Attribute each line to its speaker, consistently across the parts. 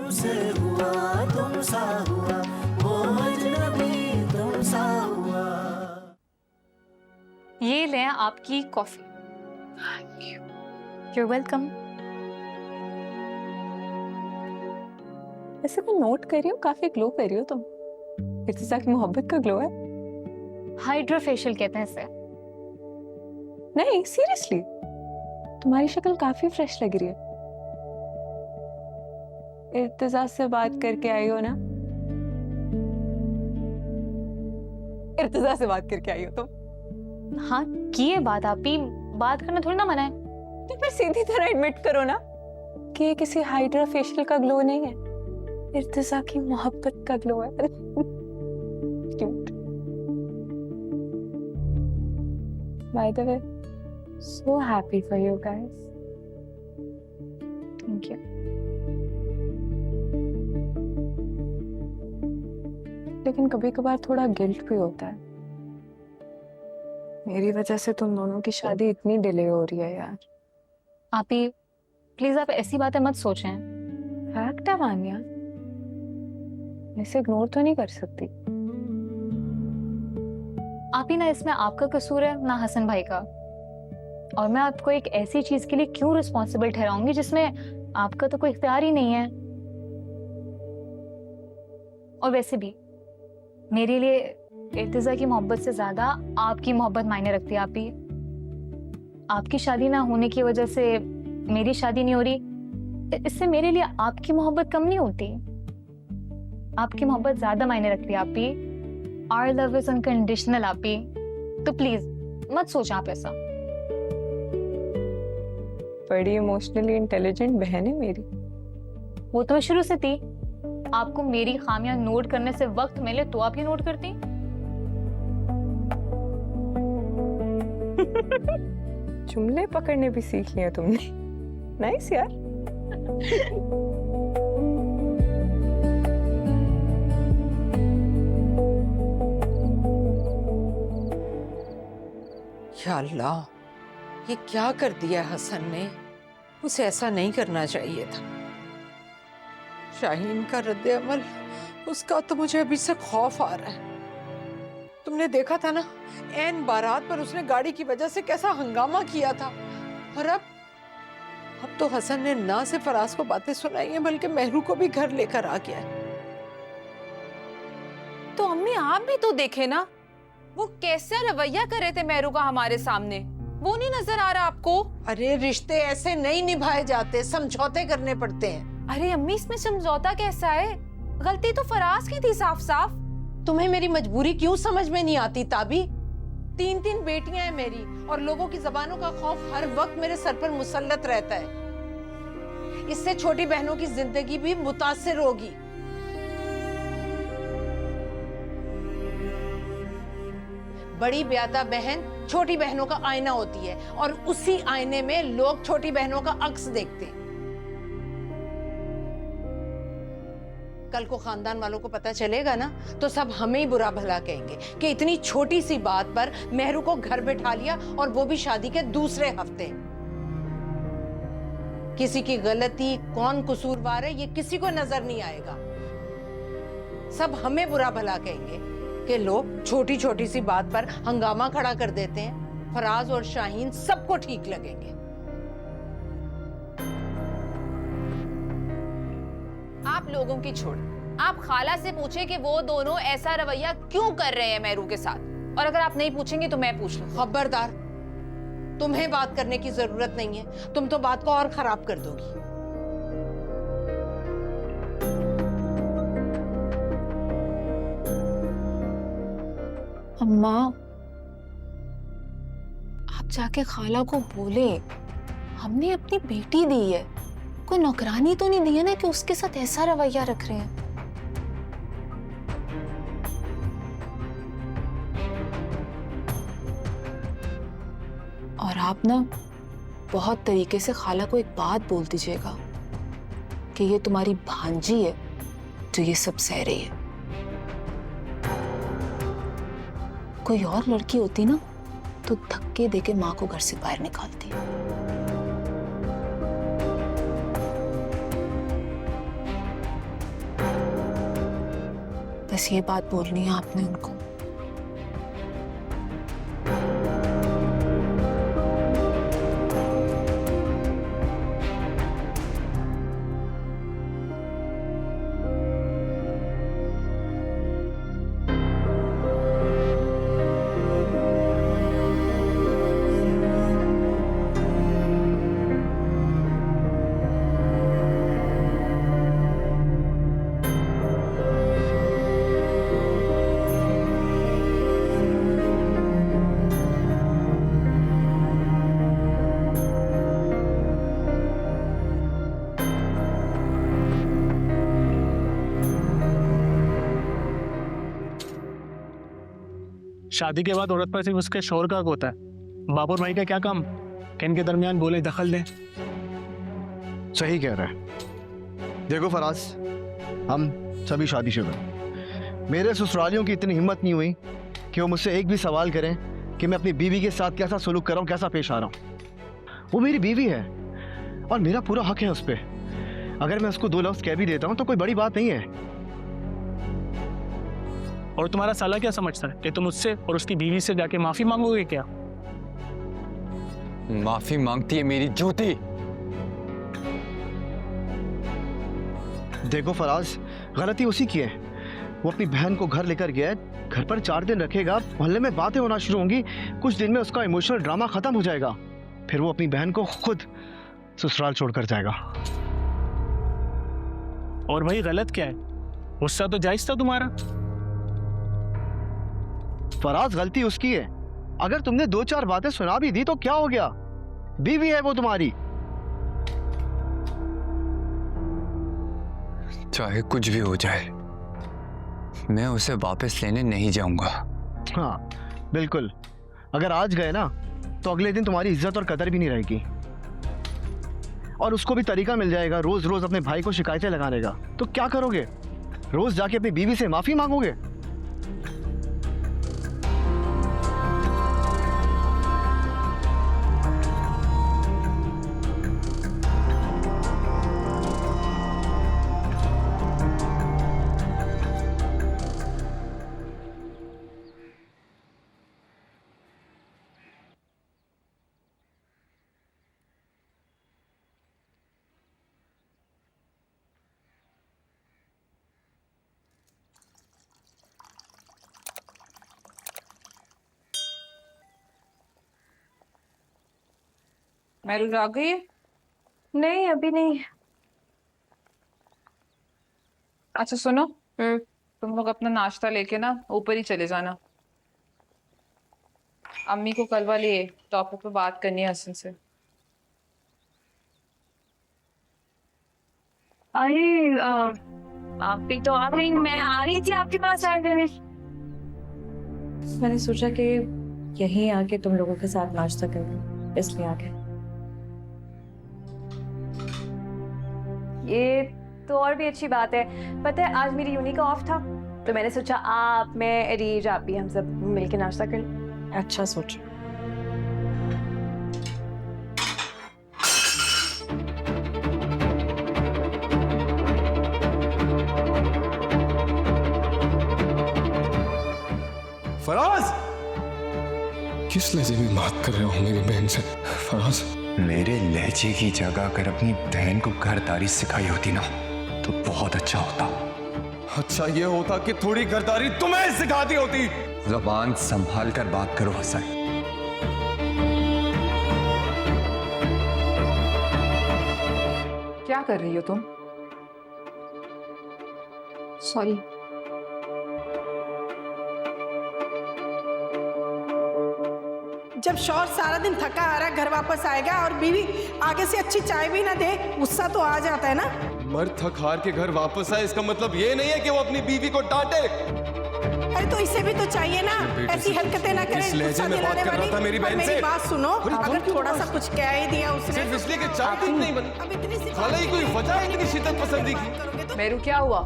Speaker 1: तुमसे हुआ तुमसा हुआ, वो अजनबी तुमसा हुआ।
Speaker 2: ये लें आपकी कॉफी। You're welcome.
Speaker 3: ऐसे मैं नोट कर रही हूँ, काफी ग्लो कर रही हो तुम। इर्तिजा की मोहब्बत का ग्लो है।
Speaker 2: हाइड्रा फेशियल कहते हैं इसे।
Speaker 3: नहीं सीरियसली, तुम्हारी शक्ल काफी फ्रेश लग रही है। इर्तिजा से बात करके आई हो ना? इर्तिजा से बात करके आई हो तुम?
Speaker 2: हाँ की है बात, आप ही बात करना थोड़ी ना मना है।
Speaker 3: तो फिर सीधी तरह एडमिट करो ना कि ये किसी हाइड्रा फेशियल का ग्लो नहीं है, इर्तिजा की मोहब्बत का ग्लो है। Cute. By the way, so happy for you guys.
Speaker 2: Thank you.
Speaker 3: लेकिन कभी कभार थोड़ा गिल्ट भी होता है। मेरी वजह से तुम दोनों की शादी इतनी डिले हो रही है यार।
Speaker 2: आप ही प्लीज आप ऐसी बातें मत सोचें।
Speaker 3: फैक्ट है वानिया, इसे इग्नोर तो नहीं कर सकती।
Speaker 2: आप ही ना इसमें आपका कसूर है ना हसन भाई का, और मैं आपको एक ऐसी चीज के लिए क्यों रिस्पॉन्सिबल ठहराऊंगी जिसमें आपका तो कोई इख्तियार ही नहीं है। और वैसे भी मेरे लिए इर्तिजा की मोहब्बत से ज्यादा आपकी मोहब्बत मायने रखती है। आप ही आपकी शादी ना होने की वजह से मेरी शादी नहीं हो रही, इससे मेरे लिए आपकी मोहब्बत कम नहीं होती। आपकी मोहब्बत ज्यादा मायने रखती है। आप ही आवर लव इज अनकंडीशनल। आप ही तो प्लीज मत सोच आप ऐसा।
Speaker 3: बड़ी इमोशनली इंटेलिजेंट बहन है मेरी।
Speaker 2: वो तो मैं शुरू से थी। आपको मेरी खामियां नोट करने से वक्त मिले तो आप ये नोट करती।
Speaker 3: जुमले पकड़ने भी सीख लिया तुमने। नाइस यार।
Speaker 4: या अल्लाह, ये क्या कर दिया हसन ने? उसे ऐसा नहीं करना चाहिए था। शाहीन का रद्द अमल, उसका तो मुझे अभी से खौफ आ रहा है। तुमने देखा था ना, ऐन बारात पर उसने गाड़ी की वजह से कैसा हंगामा किया था। और अब तो हसन ने ना सिर्फ फराज को बातें सुनाई हैं, बल्कि मेहरू को भी घर लेकर आ गया है।
Speaker 5: तो अम्मी आप भी तो देखे ना, वो कैसा रवैया कर रहे थे मेहरू का हमारे सामने। वो नहीं नजर आ रहा आपको?
Speaker 4: अरे रिश्ते ऐसे नहीं निभाए जाते, समझौते करने पड़ते हैं।
Speaker 5: अरे अम्मी इसमें समझौता कैसा है? गलती तो फराज की थी साफ साफ।
Speaker 4: तुम्हें मेरी मजबूरी क्यों समझ में नहीं आती ताबी? 3 बेटियां हैं मेरी, और लोगों की जबानों का खौफ हर वक्त मेरे सर पर मुसल्लत रहता है। इससे छोटी बहनों की जिंदगी भी मुतासिर होगी। बड़ी ब्यादा बहन छोटी बहनों का आईना होती है, और उसी आईने में लोग छोटी बहनों का अक्स देखते हैं। कल को खानदान वालों को पता चलेगा ना, तो सब हमें ही बुरा भला कहेंगे कि इतनी छोटी सी बात पर मेहरू को घर बैठा लिया, और वो भी शादी के दूसरे हफ्ते। किसी की गलती, कौन कसूरवार है, ये किसी को नजर नहीं आएगा। सब हमें बुरा भला कहेंगे कि लोग छोटी छोटी सी बात पर हंगामा खड़ा कर देते हैं। फराज और शाहीन सबको ठीक लगेंगे।
Speaker 5: आप लोगों की छोड़, आप खाला से पूछे कि वो दोनों ऐसा रवैया क्यों कर रहे हैं मेहरू के साथ। और अगर आप नहीं पूछेंगे तो मैं पूछ लूं।
Speaker 4: खबरदार, तुम्हें बात करने की जरूरत नहीं है। तुम तो बात को और खराब कर दोगी।
Speaker 5: अम्मा, आप जाके खाला को बोले, हमने अपनी बेटी दी है, कोई नौकरानी तो नहीं दी है ना कि उसके साथ ऐसा रवैया रख रहे हैं। और आप ना बहुत तरीके से खाला को एक बात बोल दीजिएगा कि ये तुम्हारी भांजी है जो ये सब सह रही है। कोई और लड़की होती ना तो धक्के देके माँ को घर से बाहर निकालती। बस ये बात बोलनी है आपने उनको।
Speaker 6: शादी के बाद औरत पर सिर्फ उसके शोहर का हक होता है। बाप और भाई का क्या काम कि इनके दरमियान बोले दखल दें।
Speaker 7: सही कह रहा है। देखो फराज, हम सभी शादीशुदा हैं। मेरे ससुरालियों की इतनी हिम्मत नहीं हुई कि वो मुझसे एक भी सवाल करें कि मैं अपनी बीवी के साथ कैसा सलूक कर रहा हूँ, कैसा पेश आ रहा हूँ। वो मेरी बीवी है और मेरा पूरा हक है उस पर। अगर मैं उसको 2 लफ्ज़ कह भी देता हूँ तो कोई बड़ी बात नहीं है।
Speaker 6: और तुम्हारा साला क्या समझता है कि तुम उससे और उसकी बीवी से जाके माफी मांगोगे क्या?
Speaker 8: माफी मांगती है मेरी जूती।
Speaker 7: देखो फराज, गलती उसी की है। वो अपनी बहन को घर लेकर गया है, घर पर 4 दिन रखेगा, मोहल्ले में बातें होना शुरू होंगी, कुछ दिन में उसका इमोशनल ड्रामा खत्म हो जाएगा, फिर वो अपनी बहन को खुद ससुराल छोड़कर जाएगा।
Speaker 6: और भाई गलत क्या है? गुस्सा तो जायज था तुम्हारा।
Speaker 7: फराज, गलती उसकी है। अगर तुमने 2-4 बातें सुना भी दी तो क्या हो गया? बीवी है वो तुम्हारी।
Speaker 8: चाहे कुछ भी हो जाए, मैं उसे वापस लेने नहीं जाऊंगा।
Speaker 7: हाँ बिल्कुल, अगर आज गए ना तो अगले दिन तुम्हारी इज्जत और कदर भी नहीं रहेगी। और उसको भी तरीका मिल जाएगा रोज रोज अपने भाई को शिकायतें लगाने का। तो क्या करोगे? रोज जाके अपनी बीवी से माफी मांगोगे?
Speaker 3: मेरू आ गई है?
Speaker 2: नहीं अभी नहीं।
Speaker 3: अच्छा सुनो, तुम लोग अपना नाश्ता लेके ना ऊपर ही चले जाना। अम्मी को कल वाली टॉपिक पे बात करनी है हसन से।
Speaker 2: अरे आप भी तो आ गई, मैं आ रही थी आपके पास आने में।
Speaker 9: मैंने सोचा कि यहीं आके तुम लोगों के साथ नाश्ता कर लूं, इसलिए आ गए।
Speaker 10: ये तो और भी अच्छी बात है। पता है आज मेरी यूनी का ऑफ था, तो मैंने सोचा आप, मैं, अरीज, आप भी हम सब मिलके नाश्ता कर लें।
Speaker 9: अच्छा सोचा।
Speaker 11: फराज, किस लहजे में बात कर रहे हो मेरी बहन से? फराज,
Speaker 8: मेरे लहजे की जगह अगर अपनी बहन को घरदारी सिखाई होती ना तो बहुत अच्छा होता।
Speaker 11: अच्छा ये होता कि थोड़ी घरदारी तुम्हें सिखाती होती।
Speaker 8: ज़बान संभाल कर बात करो हसन।
Speaker 3: क्या कर रही हो तुम?
Speaker 2: सॉरी।
Speaker 4: जब शौहर सारा दिन थका आ रहा है, घर वापस आएगा और बीवी आगे से अच्छी चाय भी ना दे, गुस्सा तो आ जाता है ना।
Speaker 11: मर्द थक हार के घर वापस आए, इसका मतलब ये नहीं है कि वो अपनी बीवी को डांटे।
Speaker 4: अरे तो इसे भी तो चाहिए ना, ऐसी हरकतें ना करे।
Speaker 11: इस लहजे में बात कर रहा था मेरी बहन से।
Speaker 4: मेरी बात सुनो, अगर थोड़ा सा कुछ कह ही दिया उसने,
Speaker 11: सिर्फ इसलिए कि चाय ठीक नहीं बनी।
Speaker 4: अब इतनी सी
Speaker 11: खाला ही कोई वजह है इतनी शिद्दत पसंदी की?
Speaker 3: मेरू क्या हुआ?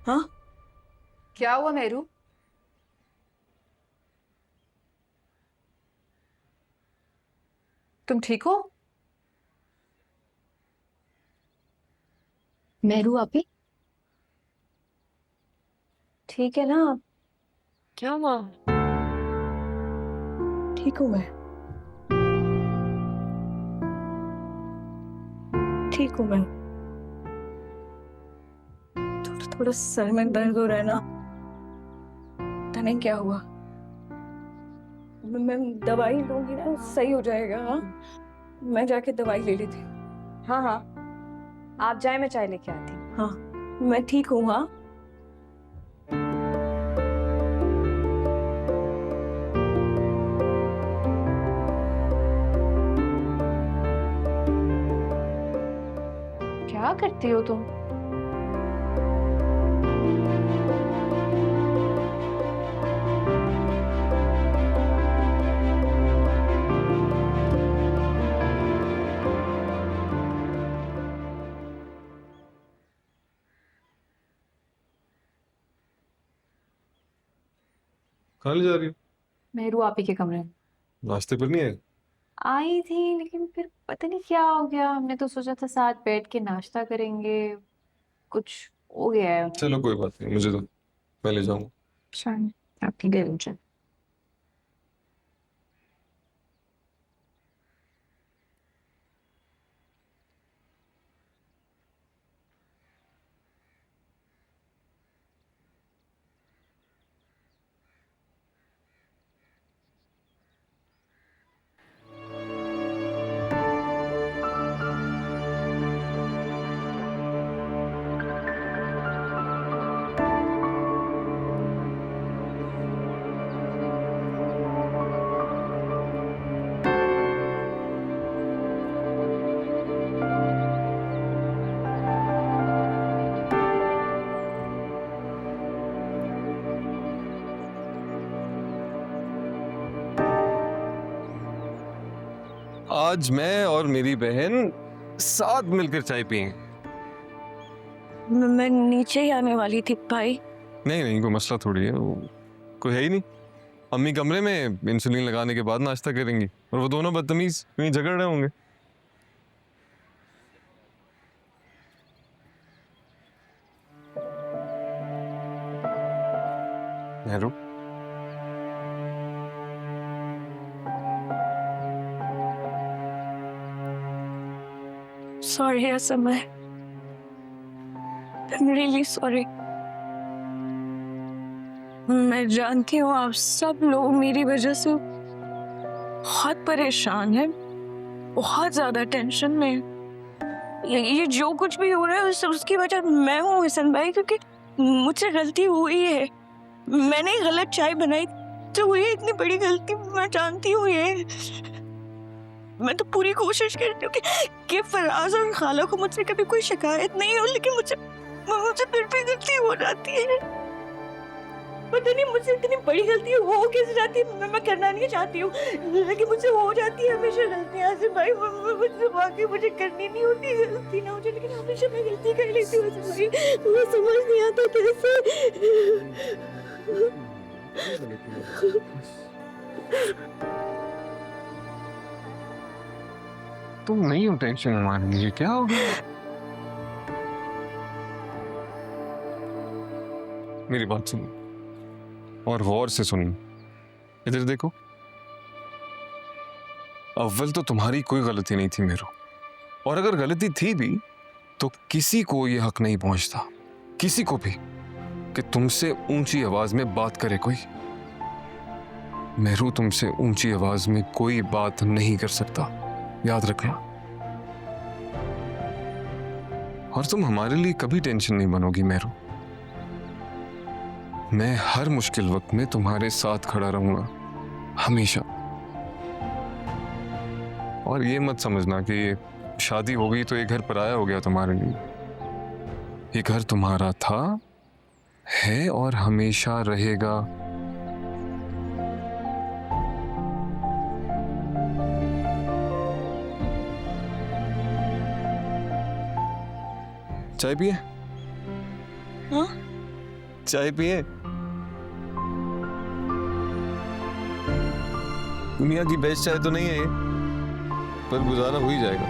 Speaker 9: हाँ
Speaker 3: क्या हुआ मेरू? तुम ठीक हो?
Speaker 2: मेरू आपी
Speaker 10: ठीक है ना?
Speaker 3: क्या माँ?
Speaker 9: ठीक हूँ मैं, ठीक हूँ मैं। थोड़ा थोड़ा सर में दर्द हो रहा है ना, पता नहीं क्या हुआ। मैं दवाई लूंगी ना, सही हो जाएगा। हाँ, मैं जाके दवाई ले लेती हूँ।
Speaker 10: हाँ हाँ, आप जाए, मैं चाय लेके आती हूँ।
Speaker 9: हाँ, मैं ठीक हूँ। हाँ,
Speaker 2: क्या करती हो तुम?
Speaker 11: कहाँ ले जा रही हो?
Speaker 2: मेहरू आप ही के कमरे में
Speaker 11: नाश्ते पर नहीं है?
Speaker 2: आई थी, लेकिन फिर पता नहीं क्या हो गया। हमने तो सोचा था साथ बैठ के नाश्ता करेंगे, कुछ हो गया है।
Speaker 11: चलो कोई बात नहीं, मुझे तो, मैं ले जाऊंगा।
Speaker 2: शायद आपकी गए मुझे।
Speaker 11: आज मैं और मेरी बहन साथ मिलकर चाय पियेंगे।
Speaker 9: मैं नीचे ही आने वाली थी भाई।
Speaker 11: नहीं नहीं, कोई मसला थोड़ी है, वो कोई है ही नहीं। अम्मी कमरे में इंसुलिन लगाने के बाद नाश्ता करेंगी और वो दोनों बदतमीज कहीं झगड़ रहे होंगे। Nehru,
Speaker 9: sorry Assam, I'm really sorry। मैं जानती हूँ आप सब लोग मेरी वजह से बहुत परेशान हैं, बहुत ज्यादा टेंशन में। ये जो कुछ भी हो रहा है उसकी वजह मैं हूँ हसन भाई, क्योंकि मुझसे गलती हुई है। मैंने गलत चाय बनाई तो हुई है, इतनी बड़ी गलती मैं जानती हूँ ये। मैं तो पूरी कोशिश करती हूँ कि फराज और खाला को मुझसे कभी कोई शिकायत नहीं हो, लेकिन मुझसे फिर भी गलती हो जाती है। पता नहीं मुझसे इतनी बड़ी गलती हो कैसे जाती है, मैं करना नहीं चाहती हूँ, लेकिन मुझसे हो जाती है हमेशा गलतियाँ से भाई। मुझसे वाकई मुझे करनी नहीं होती गलती ना मुझे, लेकिन हमेशा मैं गलती कर लेती हूँ भाई। मुझे समझ नहीं आता कैसे।
Speaker 11: तुम नहीं हो टेंशन मान लीजिए, क्या हो गया? मेरी बात सुनो और गौर से सुनो, इधर देखो। अव्वल तो तुम्हारी कोई गलती नहीं थी मेरो, और अगर गलती थी भी तो किसी को ये हक नहीं पहुंचता, किसी को भी, कि तुमसे ऊंची आवाज में बात करे कोई। मेरू तुमसे ऊंची आवाज में कोई बात नहीं कर सकता, याद रखना। और तुम हमारे लिए कभी टेंशन नहीं बनोगी मेरू। मैं हर मुश्किल वक्त में तुम्हारे साथ खड़ा रहूंगा, हमेशा। और ये मत समझना कि शादी हो गई तो ये घर पराया हो गया तुम्हारे लिए। ये घर तुम्हारा था, है और हमेशा रहेगा। चाय पिए?
Speaker 9: हाँ?
Speaker 11: चाय पिए? दुनिया की बेस्ट चाय तो नहीं है ये, पर गुजारा हो ही जाएगा।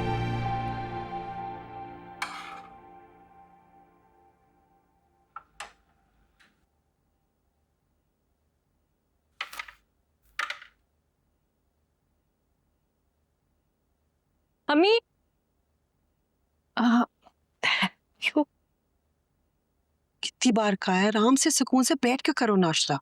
Speaker 3: अम्मी
Speaker 12: क्यों? कितनी बार कहा है, आराम से सुकून से बैठ के करो नाश्ता।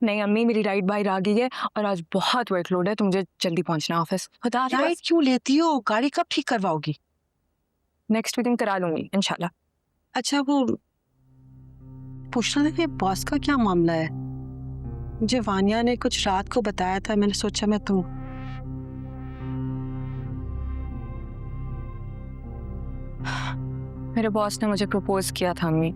Speaker 3: नहीं अम्मी, मेरी राइड बाहर आ गई है और आज बहुत वर्कलोड है, तो मुझे जल्दी पहुंचना है ऑफिस। बता
Speaker 12: राइड क्यों लेती हो? गाड़ी कब ठीक करवाओगी?
Speaker 3: नेक्स्ट वीकेंड करा लूंगी इंशाल्लाह।
Speaker 12: अच्छा वो पूछना था कि बॉस का क्या मामला है? मुझे वानिया ने कुछ रात को बताया था, मैंने सोचा मैं तुम
Speaker 3: मेरे बॉस ने मुझे प्रपोज किया था अम्मी,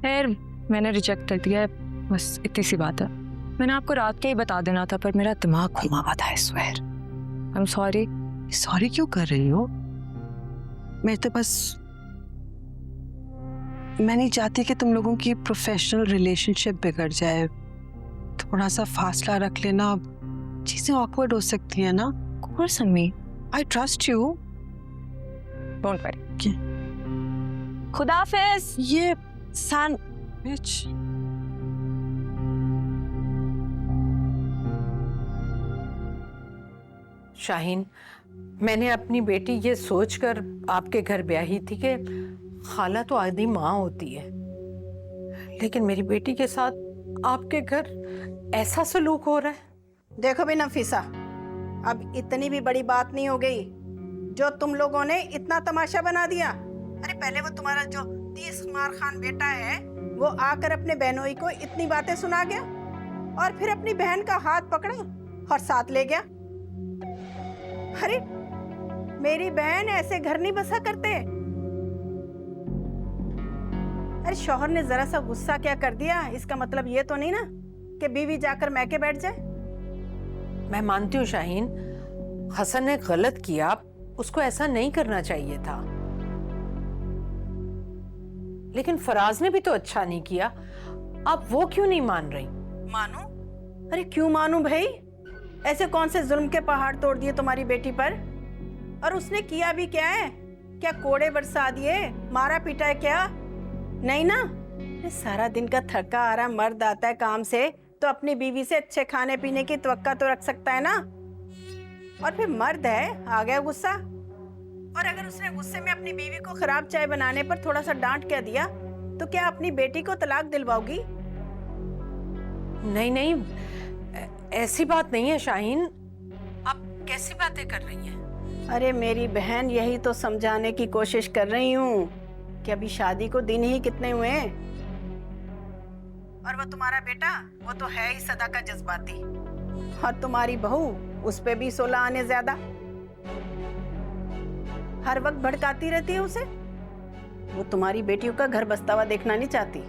Speaker 3: खैर मैंने रिजेक्ट कर दिया है, बस इतनी सी बात है। मैंने आपको रात के ही बता देना था, पर मेरा दिमाग घुमा हुआ था इस बार। I am sorry.
Speaker 12: सॉरी क्यों कर रही हो? मैं तो बस मैं नहीं चाहती कि तुम लोगों की प्रोफेशनल रिलेशनशिप बिगड़ जाए। थोड़ा सा फासला रख लेना, चीजें ऑकवर्ड हो सकती है ना।
Speaker 3: ऑफ कोर्स अम्मी,
Speaker 12: I trust you.
Speaker 3: Don't worry. खुदाफिज।
Speaker 12: ये सैंडविच
Speaker 4: शाहीन, मैंने अपनी बेटी ये सोचकर आपके घर ब्याही थी कि खाला तो आदि माँ होती है, लेकिन मेरी बेटी के साथ आपके घर ऐसा सलूक हो रहा है।
Speaker 13: देखो भी नफीसा, अब इतनी भी बड़ी बात नहीं हो गई जो तुम लोगों ने इतना तमाशा बना दिया। अरे पहले वो तुम्हारा जो 30 मार खान बेटा है वो आकर अपने बहनोई को इतनी बातें सुना गया और फिर अपनी बहन का हाथ पकड़ा और साथ ले गया। अरे मेरी बहन ऐसे घर नहीं बसा करते। अरे शौहर ने जरा सा गुस्सा क्या कर दिया, इसका मतलब ये तो नहीं ना कि बीवी जाकर मैके बैठ जाए।
Speaker 4: मैं मानती हूँ शाहीन, हसन ने गलत किया, उसको ऐसा नहीं करना चाहिए था, लेकिन फराज ने भी तो अच्छा नहीं किया। अब वो क्यों नहीं मान रही?
Speaker 13: मानू? अरे क्यों मानू भाई? ऐसे कौन से जुल्म के पहाड़ तोड़ दिए तुम्हारी बेटी पर? और उसने किया भी क्या है? क्या कोड़े बरसा दिए, मारा पीटा है क्या? नहीं ना। सारा दिन का थका आ रहा मर्द आता है काम से तो अपनी बीवी से अच्छे खाने पीने की तवक्का तो रख सकता है ना। और फिर मर्द है, आ गया गुस्सा। और अगर उसने गुस्से में अपनी बीवी को खराब चाय बनाने पर थोड़ा सा डांट क्या दिया तो क्या अपनी बेटी को तलाक दिलवाओगी?
Speaker 4: नहीं नहीं, ऐसी बात नहीं है शाहीन, आप कैसी बातें कर रही हैं?
Speaker 13: अरे मेरी बहन, यही तो समझाने की कोशिश कर रही हूँ कि अभी शादी को दिन ही कितने हुए हैं और वो तुम्हारा बेटा वो तो है ही सदा का जज्बाती, और तुम्हारी बहू उस पे भी 16 आने ज्यादा। हर वक्त भड़काती रहती है उसे। वो तुम्हारी बेटियों का घर बसता हुआ देखना नहीं चाहती।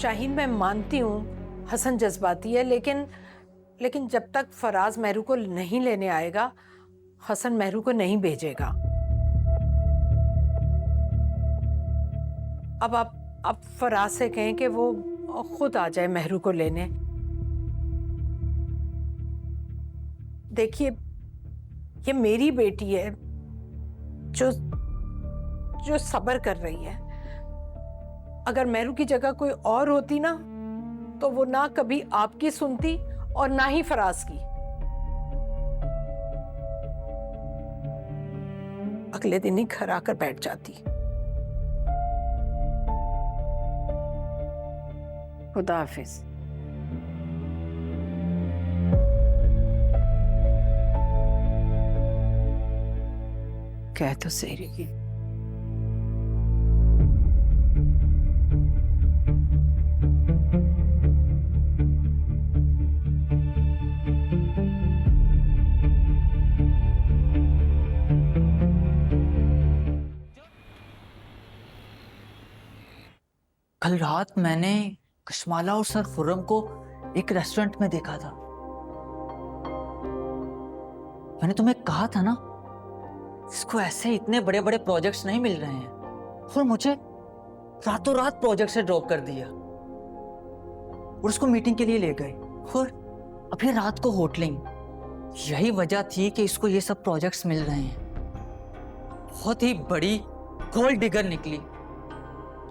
Speaker 4: शाहीन, मैं मानती हूँ हसन जज्बाती है, लेकिन जब तक फराज मेहरू को नहीं लेने आएगा, हसन मेहरू को नहीं भेजेगा। अब आप फराज से कहें कि वो खुद आ जाए मेहरू को लेने। देखिए, ये मेरी बेटी है जो सब्र कर रही है। अगर मेहरू की जगह कोई और होती ना तो वो ना कभी आपकी सुनती और ना ही फराज की। अगले दिन ही घर आकर बैठ जाती।
Speaker 13: खुदा हाफिज। कह तो सही रही।
Speaker 14: कल रात मैंने कशमाला और सर खुर्रम को एक रेस्टोरेंट में देखा था। मैंने तुम्हें कहा था ना, इसको ऐसे इतने बड़े बड़े प्रोजेक्ट्स नहीं मिल रहे हैं, और मुझे रातों रात प्रोजेक्ट से ड्रॉप कर दिया और उसको मीटिंग के लिए ले गए, और अभी रात को होटलिंग। यही वजह थी कि इसको ये सब प्रोजेक्ट्स मिल रहे हैं। बहुत ही बड़ी गोल्ड डिगर निकली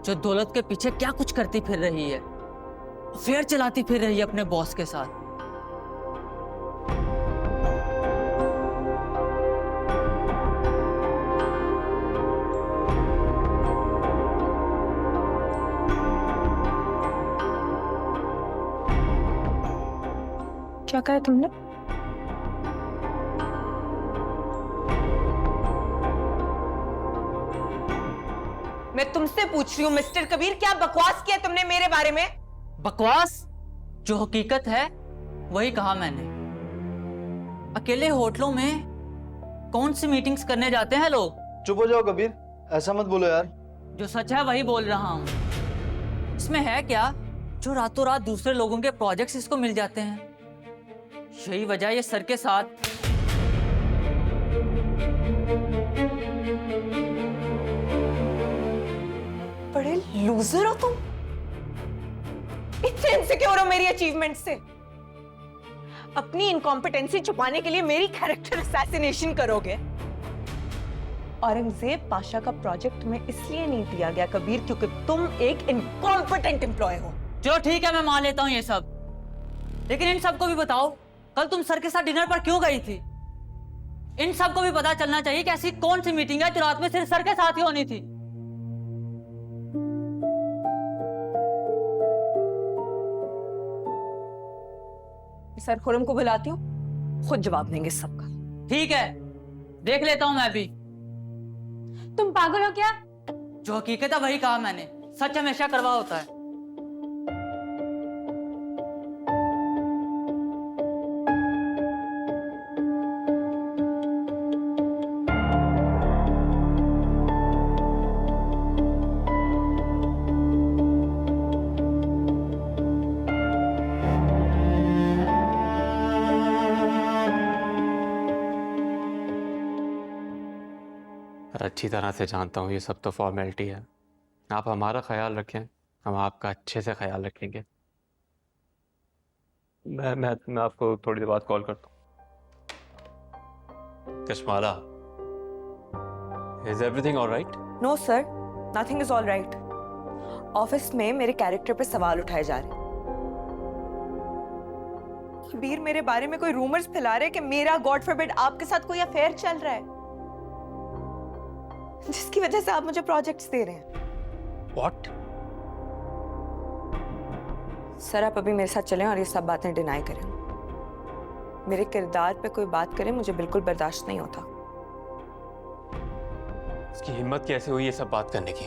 Speaker 14: जो दौलत के पीछे क्या कुछ करती फिर रही है, अफेयर चलाती फिर रही है अपने बॉस के साथ।
Speaker 3: क्या कहा तुमने?
Speaker 15: मैं तुमसे पूछ रही हूँ मिस्टर कबीर, क्या बकवास किया तुमने मेरे बारे में?
Speaker 14: बकवास? जो हकीकत है वही कहा मैंने। अकेले होटलों में कौन सी मीटिंग्स करने जाते हैं लोग?
Speaker 7: चुप हो जाओ कबीर, ऐसा मत बोलो यार।
Speaker 14: जो सच है वही बोल रहा हूँ। इसमें है क्या जो रातों रात दूसरे लोगों के प्रोजेक्ट्स इसको मिल जाते हैं? यही वजह ये सर के साथ
Speaker 15: बड़े लूजर हो तुम, इतने इनसिक्योर हो मेरी अचीवमेंट से। अपनी इनकॉम्पिटेंसी छुपाने के लिए मेरी कैरेक्टर असैसिनेशन करोगे। औरंगजेब पाशा का प्रोजेक्ट तुम्हें इसलिए नहीं दिया गया कबीर क्योंकि तुम एक इनकॉम्पिटेंट एम्प्लॉय हो।
Speaker 14: चलो ठीक है, मैं मान लेता हूँ ये सब, लेकिन इन सबको भी बताओ कल तुम सर के साथ डिनर पर क्यों गई थी? इन सबको भी पता चलना चाहिए कि ऐसी कौन सी मीटिंग है जो रात में सिर्फ सर के साथ ही होनी थी।
Speaker 15: सर खुरम को बुलाती हूँ, खुद जवाब देंगे सबका।
Speaker 14: ठीक है, देख लेता हूं मैं भी।
Speaker 15: तुम पागल हो क्या?
Speaker 14: जो हकीकत है वही कहा मैंने, सच हमेशा कड़वा होता है।
Speaker 16: अच्छी तरह से जानता हूँ ये सब तो फॉर्मेलिटी है। आप हमारा ख्याल रखें, हम आपका अच्छे से ख्याल रखेंगे। मैं आपको थोड़ी देर बाद कॉल करता हूँ। Kashmala, is everything alright?
Speaker 15: No sir, nothing is alright. Office में मेरे कैरेक्टर पे सवाल उठाए जा रहे हैं। कबीर मेरे बारे में कोई रूमर्स फैला रहे कि मेरा गॉड फॉरबिड आपके साथ कोई अफेयर चल रहा है, जिसकी वजह से आप मुझे प्रोजेक्ट्स दे रहे हैं।
Speaker 16: What?
Speaker 15: सर आप अभी मेरे साथ चलें और ये सब बातें डिनाई करें। मेरे किरदार पे कोई बात करे मुझे बिल्कुल बर्दाश्त नहीं होता।
Speaker 16: इसकी हिम्मत कैसे हुई ये सब बात करने की?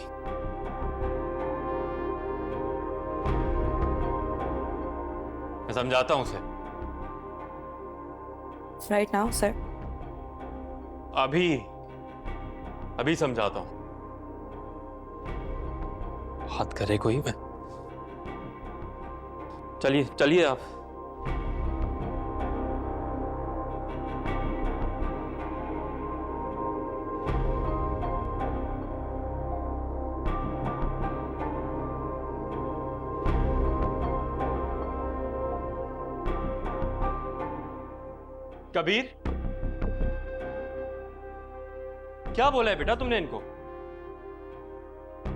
Speaker 16: मैं समझाता हूं उसे।
Speaker 15: Right now sir?
Speaker 16: अभी समझाता हूं। हाथ करे कोई मैं। चलिए आप। कबीर, क्या बोला है बेटा तुमने इनको?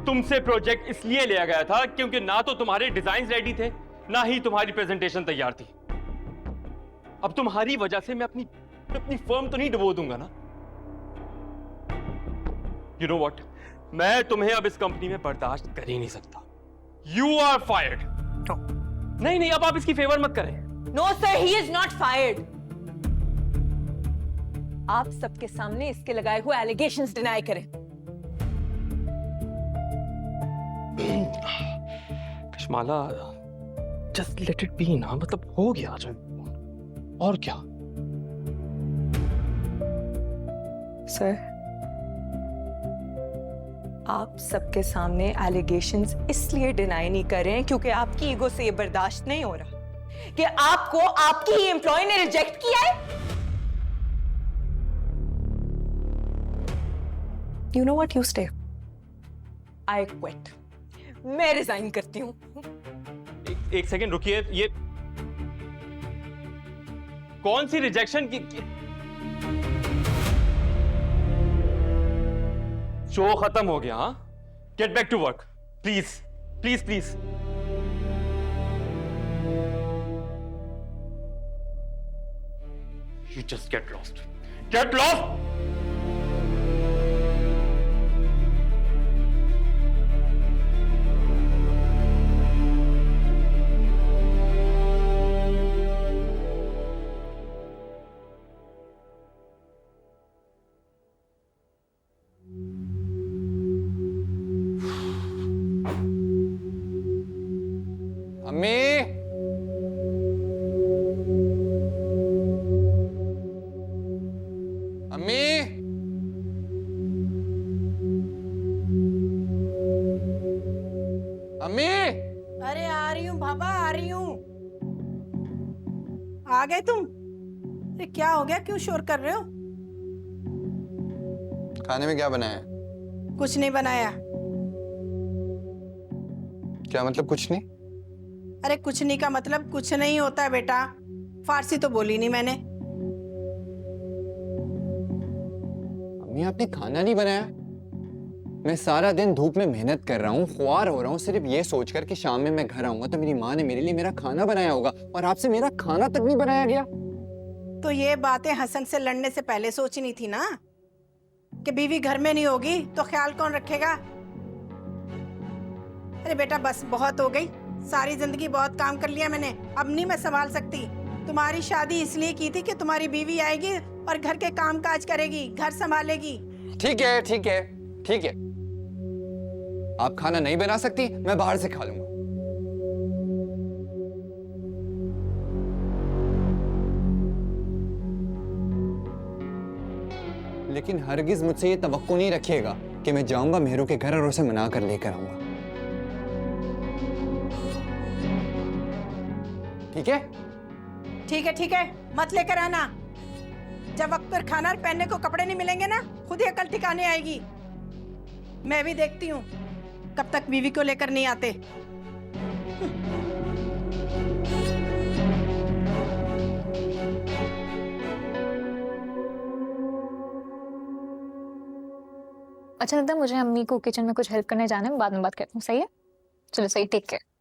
Speaker 16: तुमसे प्रोजेक्ट इसलिए लिया गया था क्योंकि ना तो तुम्हारे डिजाइन रेडी थे, ना ही तुम्हारी प्रेजेंटेशन तैयार थी। अब तुम्हारी वजह से मैं अपनी फर्म तो नहीं डुबो दूंगा ना। यू नो व्हाट, मैं तुम्हें अब इस कंपनी में बर्दाश्त कर ही नहीं सकता। You are fired. नहीं, अब आप इसकी फेवर मत करें।
Speaker 15: No sir, he is not fired. आप सबके सामने इसके लगाए हुए एलिगेशंस डिनाई करें।
Speaker 16: Kashmala, just let it be ना, मतलब हो गया जो, और क्या।
Speaker 15: सर, आप सबके सामने एलिगेशंस इसलिए डिनाई नहीं कर रहे हैं क्योंकि आपकी ईगो से ये बर्दाश्त नहीं हो रहा कि आपको आपकी ही एम्प्लॉय ने रिजेक्ट किया है। You know what? You stay. I quit. मैं रिजाइन करती हूँ।
Speaker 16: एक सेकेंड रुकिए, ये कौन सी रिजेक्शन की? शो खत्म हो गया। हाँ, get back to work please, please please. You just get lost, get lost.
Speaker 13: अरे आ रही हूँ बाबा, आ रही हूँ। आ गए तुम? अरे क्या हो गया, क्यों शोर कर रहे हो?
Speaker 8: खाने में क्या बनाया है?
Speaker 13: कुछ नहीं बनाया।
Speaker 8: क्या मतलब कुछ नहीं?
Speaker 13: अरे कुछ नहीं का मतलब कुछ नहीं होता है बेटा। फारसी तो बोली नहीं मैंने।
Speaker 8: अम्मी आपने खाना नहीं बनाया? मैं सारा दिन धूप में मेहनत कर रहा हूँ, ख्वार हो रहा हूँ, सिर्फ ये सोचकर कि शाम में मैं घर आऊंगा तो मेरी माँ ने मेरे लिए मेरा खाना बनाया होगा, और आपसे मेरा खाना तक नहीं बनाया गया।
Speaker 13: तो ये बातें हसन से लड़ने से पहले सोचनी थी ना, कि बीवी घर में नहीं होगी तो ख्याल कौन रखेगा। अरे बेटा बस बहुत हो गई, सारी जिंदगी बहुत काम कर लिया मैंने, अब नहीं मैं संभाल सकती। तुम्हारी शादी इसलिए की थी कि तुम्हारी बीवी आएगी और घर के काम काज करेगी, घर संभालेगी।
Speaker 8: ठीक है ठीक है ठीक है, आप खाना नहीं बना सकती, मैं बाहर से खा लूंगा। लेकिन हरगिज मुझसे ये तवक्को नहीं रखिएगा कि मैं जाऊंगा मेहरू के घर और उसे मना कर लेकर आऊंगा। ठीक है?
Speaker 13: ठीक है, मत लेकर आना। जब वक्त पर खाना और पहनने को कपड़े नहीं मिलेंगे ना, खुद ही अकल ठिकाने आएगी। मैं भी देखती हूँ कब तक बीवी को लेकर नहीं आते।
Speaker 2: अच्छा दादा, मुझे अम्मी को किचन में कुछ हेल्प करने जाना है, बाद में बात करती हूँ, सही है? चलो सही, टेक केयर।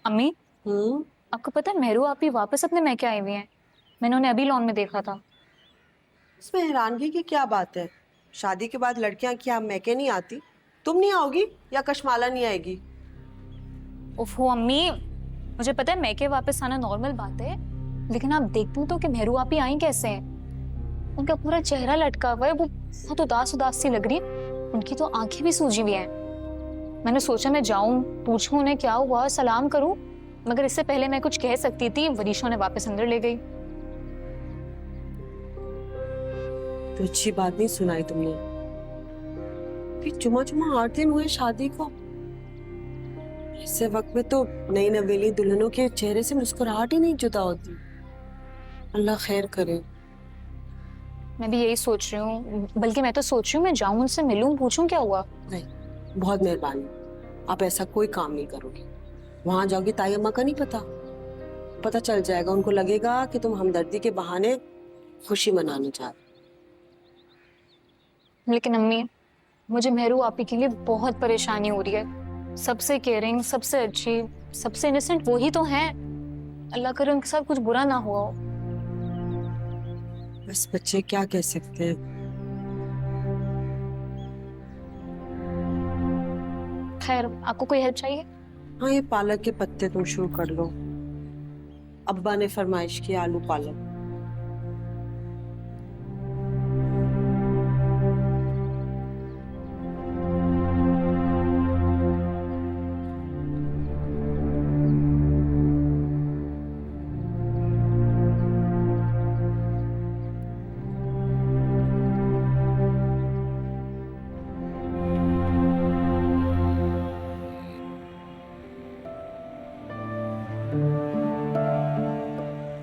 Speaker 2: अम्मी, आपको पता है मेहरू आप ही वापस अपने मैके आई हुई हैं। मैंने उन्हें अभी लॉन में देखा था।
Speaker 12: इसमें हैरानगी की क्या बात है? शादी के बाद लड़कियां क्या मैके नहीं आती? तुम नहीं आओगी या कशमाला नहीं आएगी?
Speaker 2: ओफो अम्मी, मुझे पता है मैके वापस आना नॉर्मल बात है, लेकिन आप देखती तो कि मेहरू आप ही आई कैसे हैं? उनका पूरा चेहरा लटका हुआ है, वो बहुत उदास उदास सी लग रही है। उनकी तो आंखें भी सूजी हुई हैं। मैंने सोचा मैं जाऊं, पूछूं उन्हें क्या हुआ, सलाम करूं, मगर इससे पहले मैं कुछ कह सकती थी, वरीशा ने वापस अंदर ले गई।
Speaker 12: तो अच्छी बात नहीं सुनाई तुमने। फिर चुमा 8 दिन हुए शादी को। ऐसे वक्त में तो नई नवेली दुल्हनों के चेहरे से मुस्कुराहट ही नहीं जुदा होती। अल्लाह खैर करे।
Speaker 2: मैं भी यही सोच रही हूँ, बल्कि मैं तो सोच रही हूँ मैं जाऊं, उनसे मिलूं, पूछूं क्या हुआ।
Speaker 12: नहीं, बहुत मेहरबानी, आप ऐसा कोई काम नहीं करोगे। वहां जाओगी ताई अम्मा का नहीं पता चल जाएगा, उनको लगेगा कि तुम हमदर्दी के बहाने खुशी मनाने जा रहे।
Speaker 2: लेकिन अम्मी, मुझे मेहरू आपी के लिए बहुत परेशानी हो रही है। सबसे केयरिंग, सबसे अच्छी, सबसे इनोसेंट वही तो हैं। अल्लाह करे उनके साथ कुछ बुरा ना हुआ हो।
Speaker 12: बस बच्चे क्या कह सकते हैं।
Speaker 2: खैर, आपको कोई हेल्प चाहिए?
Speaker 12: हाँ, ये पालक के पत्ते तुम शुरू कर लो। अब्बा ने फरमाइश की आलू पालक।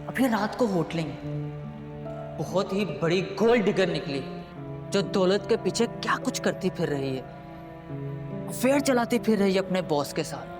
Speaker 14: अभी रात को होटलिंग बहुत ही बड़ी गोल्ड डिगर निकली, जो दौलत के पीछे क्या कुछ करती फिर रही है, अफेयर चलाती फिर रही है अपने बॉस के साथ।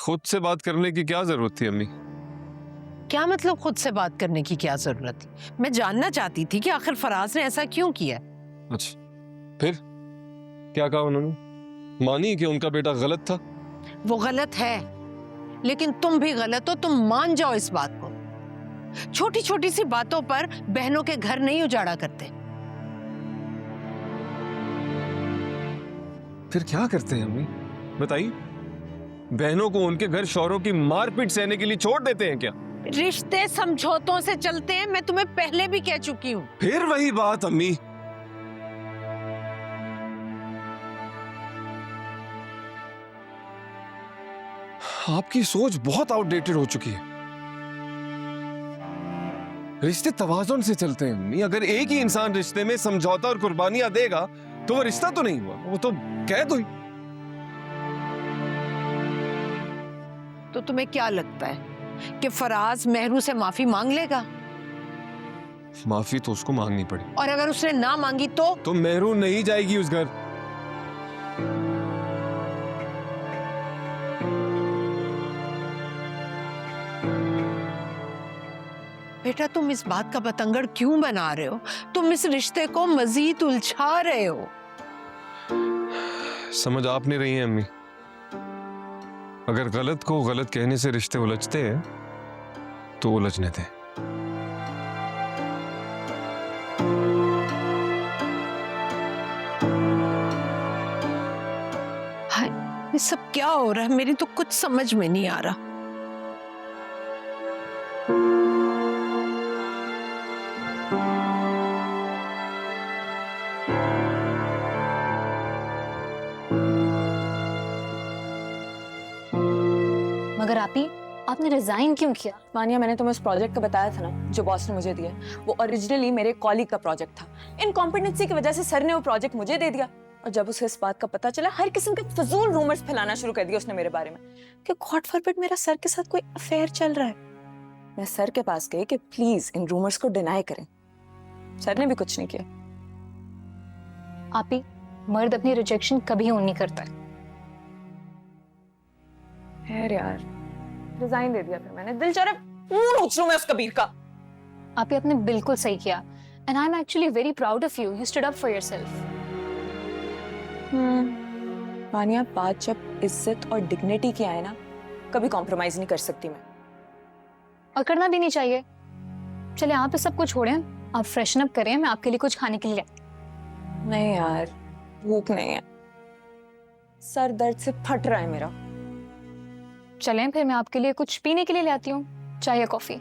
Speaker 11: खुद से बात करने की क्या जरूरत थी अम्मी?
Speaker 17: क्या मतलब खुद से बात करने की क्या जरूरत थी? मैं जानना चाहती थी कि आखिर फराज ने ऐसा क्यों किया।
Speaker 11: अच्छा, फिर क्या कहा उन्होंने? मानी कि उनका बेटा गलत था?
Speaker 17: वो गलत है, लेकिन तुम भी गलत हो, तुम मान जाओ इस बात को। छोटी छोटी सी बातों पर बहनों के घर नहीं उजाड़ा करते।
Speaker 11: फिर क्या करते हैं अम्मी, बताइए? बहनों को उनके घर शौहरों की मारपीट सहने के लिए छोड़ देते हैं क्या?
Speaker 17: रिश्ते समझौतों से चलते हैं, मैं तुम्हें पहले भी कह चुकी हूँ।
Speaker 11: फिर वही बात अम्मी। आपकी सोच बहुत आउटडेटेड हो चुकी है। रिश्ते तवाज़ुन से चलते हैं अम्मी। अगर एक ही इंसान रिश्ते में समझौता और कुर्बानियां देगा तो वो रिश्ता तो नहीं हुआ, वो तो कैद हुई।
Speaker 17: तो तुम्हें क्या लगता है कि फराज मेहरू से माफी मांग लेगा?
Speaker 11: माफी तो उसको मांगनी पड़ी।
Speaker 17: और अगर उसने ना मांगी तो
Speaker 11: मेहरू नहीं जाएगी उस घर।
Speaker 17: बेटा, तुम इस बात का बतंगड़ क्यों बना रहे हो? तुम इस रिश्ते को मजीद उलझा रहे हो।
Speaker 11: समझ आप नहीं रही हैं अम्मी। अगर गलत को गलत कहने से रिश्ते उलझते हैं तो उलझने दें।
Speaker 17: हाय, ये सब क्या हो रहा है? मेरी तो कुछ समझ में नहीं आ रहा।
Speaker 2: मगर आपने रिजाइन क्यों किया?
Speaker 3: मानिया, मैंने तुम्हें उस प्रोजेक्ट का बताया था ना जो बॉस ने मुझे दिया। वो ओरिजिनली मेरे कॉलीग का प्रोजेक्ट था। इनकॉम्पिटेंसी की वजह से सर ने वो प्रोजेक्ट मुझे दे दिया। और जब उसे इस बात का पता चला, हर किस्म के फजूल रूमर्स फैलाना शुरू कर दिया उसने मेरे बारे में कि गॉड फॉरबिड मेरा सर के साथ कोई अफेयर चल रहा है। मैं सर के पास गई कि प्लीज इन रूमर्स को डिनाई करें। सर ने भी कुछ नहीं किया।
Speaker 2: मर्द अपनी रिजेक्शन कभी ऑन नहीं करता।
Speaker 3: यार, रिजाइन दे दिया फिर मैंने। दिल चाह रहा मुंह नोच लूं मैं उस कबीर का।
Speaker 2: आपने बिल्कुल सही किया and I am actually very proud of you. You stood up for yourself.
Speaker 3: मानिया, बात जब इज्जत और डिग्निटी की आए ना, कभी कॉम्प्रोमाइज नहीं कर सकती मैं।
Speaker 2: और करना भी नहीं चाहिए। चले आप सब कुछ छोड़ें, आप फ्रेशन अप करें, मैं आपके लिए कुछ खाने के लिए।
Speaker 3: नहीं यार, भूख नहीं है। सर दर्द से फट रहा है मेरा।
Speaker 2: चलें फिर मैं आपके लिए कुछ पीने के लिए ले आती हूँ। चाय या कॉफी?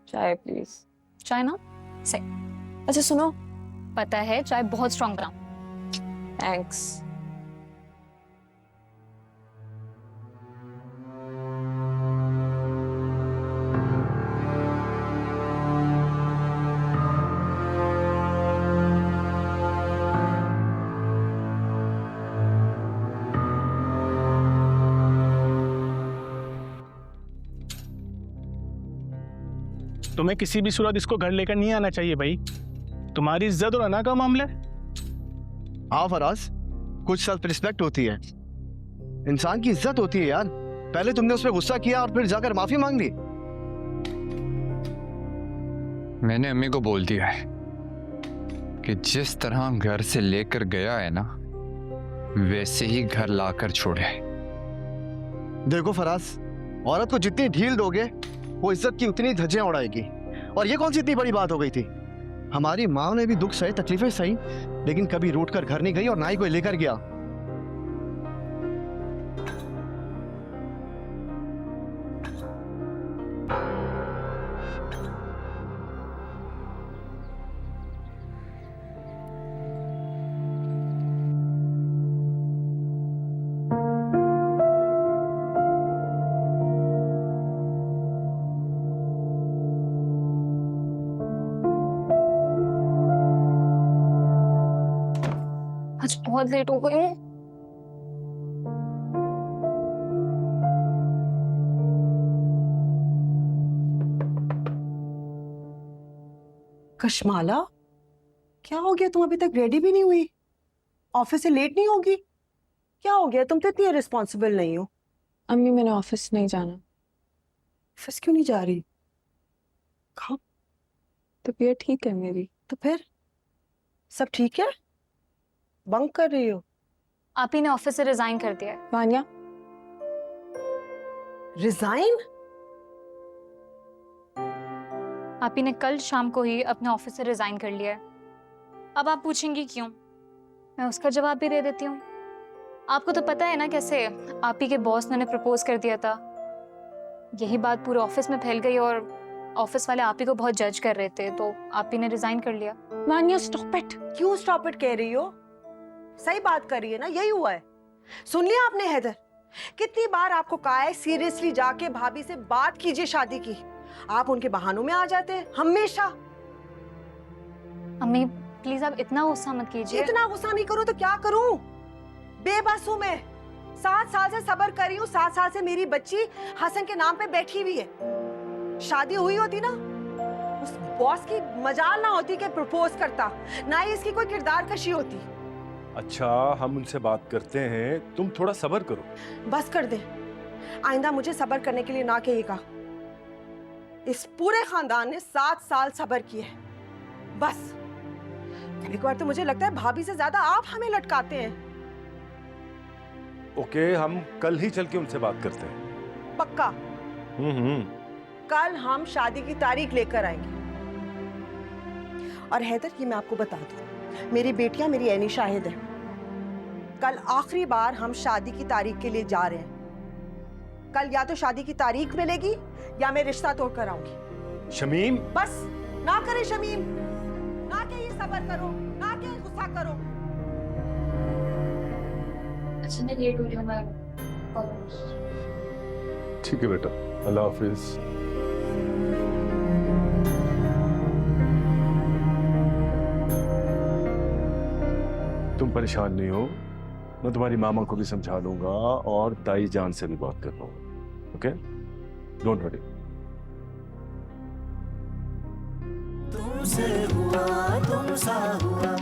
Speaker 3: चाय प्लीज।
Speaker 2: चाय ना? सही।
Speaker 3: अच्छा सुनो,
Speaker 2: पता है चाय बहुत स्ट्रांग बनाऊं।
Speaker 3: थैंक्स।
Speaker 6: तुम्हें किसी भी सूरत इसको घर लेकर नहीं आना चाहिए भाई। तुम्हारी इज्जत और अना का मामला है।
Speaker 7: हाँ फराज, कुछ सेल्फ रिस्पेक्ट होती है, इंसान की इज्जत होती है यार। पहले तुमने उस पर गुस्सा किया और फिर जाकर माफी मांग ली।
Speaker 8: मैंने अम्मी को बोल दिया है कि जिस तरह घर से लेकर गया है ना, वैसे ही घर लाकर छोड़े।
Speaker 7: देखो फराज, औरत को जितनी ढील दोगे वो इज्जत की उतनी धज्जियां उड़ाएगी। और ये कौन सी इतनी बड़ी बात हो गई थी? हमारी माँ ने भी दुख सहे, तकलीफें सही, लेकिन कभी रूठ कर घर नहीं गई और ना ही कोई लेकर गया।
Speaker 2: आज बहुत लेट हो गई हूँ।
Speaker 12: क्या हो गया? तुम तो इतनी रिस्पॉन्सिबल नहीं हो।
Speaker 3: अम्मी मैंने ऑफिस नहीं जाना।
Speaker 12: ऑफिस क्यों नहीं जा रही?
Speaker 3: कहाँ? तबीयत ठीक है मेरी।
Speaker 12: तो फिर सब ठीक है? बंक कर रही हो?
Speaker 2: आप ही ने ऑफिस से रिजाइन कर दिया है।
Speaker 3: वानिया,
Speaker 12: रिजाइन?
Speaker 2: आप ही ने कल शाम को ही अपने ऑफिस से रिजाइन कर लिया है। अब आप पूछेंगी क्यों, मैं उसका जवाब भी दे देती हूँ। आपको तो पता है ना कैसे आप ही के बॉस ने उन्हें प्रपोज कर दिया था। यही बात पूरे ऑफिस में फैल गई और ऑफिस वाले आप ही को बहुत जज कर रहे थे, तो आप ही ने रिजाइन कर लिया।
Speaker 3: Vaniya stop it.
Speaker 12: क्यों स्टॉप इट कह रही हो? सही बात कर रही है ना, यही हुआ है। सुन लिया आपने हैदर? कितनी बार आपको कहा है सीरियसली जाके भाभी से बात कीजिए शादी की। आप उनके बहानों में आ जाते हैं हमेशा।
Speaker 2: अम्मी प्लीज आप इतना गुस्सा मत कीजिए।
Speaker 12: इतना गुस्सा नहीं करूं तो क्या करूं? बेबस हूं मैं। 7 साल से सब्र कर रही हूँ। 7 साल से मेरी बच्ची हसन के नाम पे बैठी हुई है। शादी हुई होती ना, उस बॉस की मजाल ना होती कि प्रपोज करता, ना ही इसकी कोई किरदार कशी होती।
Speaker 18: अच्छा, हम उनसे बात करते हैं, तुम थोड़ा सब्र करो।
Speaker 12: बस कर दे। आइंदा मुझे सब्र करने के लिए ना कहिएगा। इस पूरे खानदान ने 7 साल सब्र किए हैं, बस। एक बार तो मुझे लगता है भाभी से ज्यादा आप हमें लटकाते हैं।
Speaker 18: ओके, हम कल ही चल के उनसे बात करते हैं।
Speaker 12: पक्का? कल हम शादी की तारीख लेकर आएंगे। और हैदर, ये मैं आपको बता दूं, मेरी बेटियां मेरी ऐनी शाहिद है। कल आखिरी बार हम शादी की तारीख के लिए जा रहे हैं। कल या तो शादी की तारीख मिलेगी या मैं रिश्ता तोड़ कर आऊंगी।
Speaker 18: शमीम,
Speaker 12: बस ना करे शमीम, ना के ये सब्र करो, ना के गुस्सा करो।
Speaker 2: अच्छा मैं लेट हो रही हूँ, मैं
Speaker 18: ठीक है बेटा, अल्लाह हाफिज। तुम परेशान नहीं हो, मैं तुम्हारी मामा को भी समझा दूंगा और ताई जान से भी बात कर लूंगा। Okay, don't worry.
Speaker 1: तुमसे हुआ तुमसा हुआ